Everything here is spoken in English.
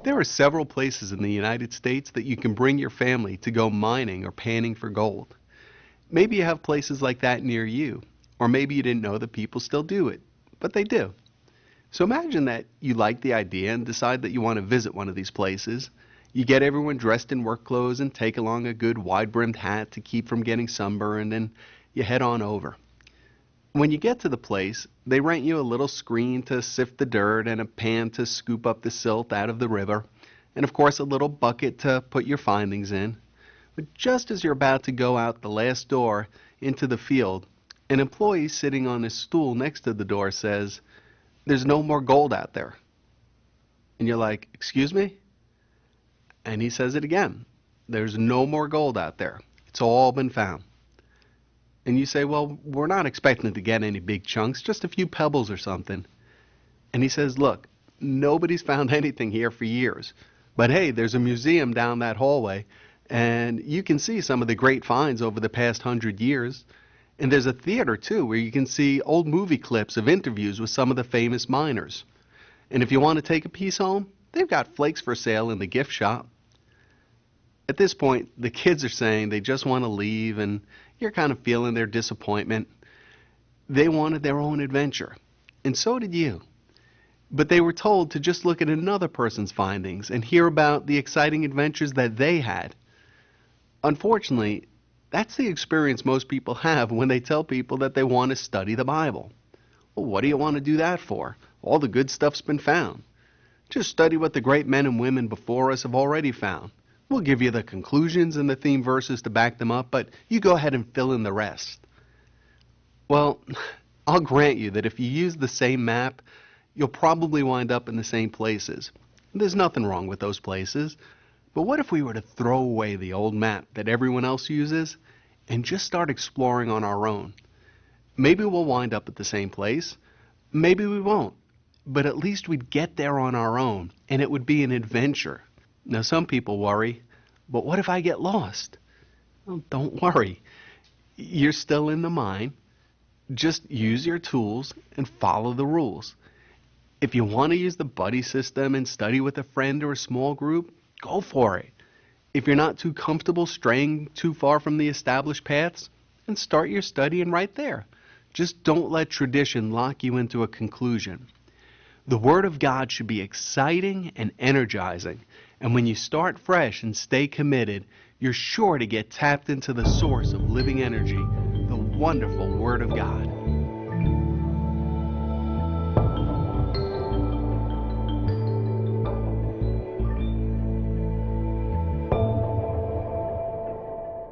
There are several places in the United States that you can bring your family to go mining or panning for gold. Maybe you have places like that near you, or maybe you didn't know that people still do it, but they do. So imagine that you like the idea and decide that you want to visit one of these places. You get everyone dressed in work clothes and take along a good wide-brimmed hat to keep from getting sunburned, and you head on over. When you get to the place, they rent you a little screen to sift the dirt and a pan to scoop up the silt out of the river, and of course a little bucket to put your findings in. But just as you're about to go out the last door into the field, an employee sitting on his stool next to the door says, "There's no more gold out there." And you're like, "Excuse me?" And he says it again. "There's no more gold out there. It's all been found." And you say, "Well, we're not expecting to get any big chunks, just a few pebbles or something." And he says, "Look, nobody's found anything here for years. But hey, there's a museum down that hallway, and you can see some of the great finds over the past 100 years. And there's a theater, too, where you can see old movie clips of interviews with some of the famous miners. And if you want to take a piece home, they've got flakes for sale in the gift shop." At this point, the kids are saying they just want to leave, and you're kind of feeling their disappointment. They wanted their own adventure, and so did you. But they were told to just look at another person's findings and hear about the exciting adventures that they had. Unfortunately, that's the experience most people have when they tell people that they want to study the Bible. Well, what do you want to do that for? All the good stuff's been found. Just study what the great men and women before us have already found. We'll give you the conclusions and the theme verses to back them up, but you go ahead and fill in the rest. Well, I'll grant you that if you use the same map, you'll probably wind up in the same places. There's nothing wrong with those places. But what if we were to throw away the old map that everyone else uses and just start exploring on our own? Maybe we'll wind up at the same place. Maybe we won't. But at least we'd get there on our own, and it would be an adventure. Now, some people worry, but what if I get lost? Well, don't worry. You're still in the mine. Just use your tools and follow the rules. If you want to use the buddy system and study with a friend or a small group, go for it. If you're not too comfortable straying too far from the established paths, then start your studying right there. Just don't let tradition lock you into a conclusion. The Word of God should be exciting and energizing, and when you start fresh and stay committed, you're sure to get tapped into the source of living energy, the wonderful Word of God.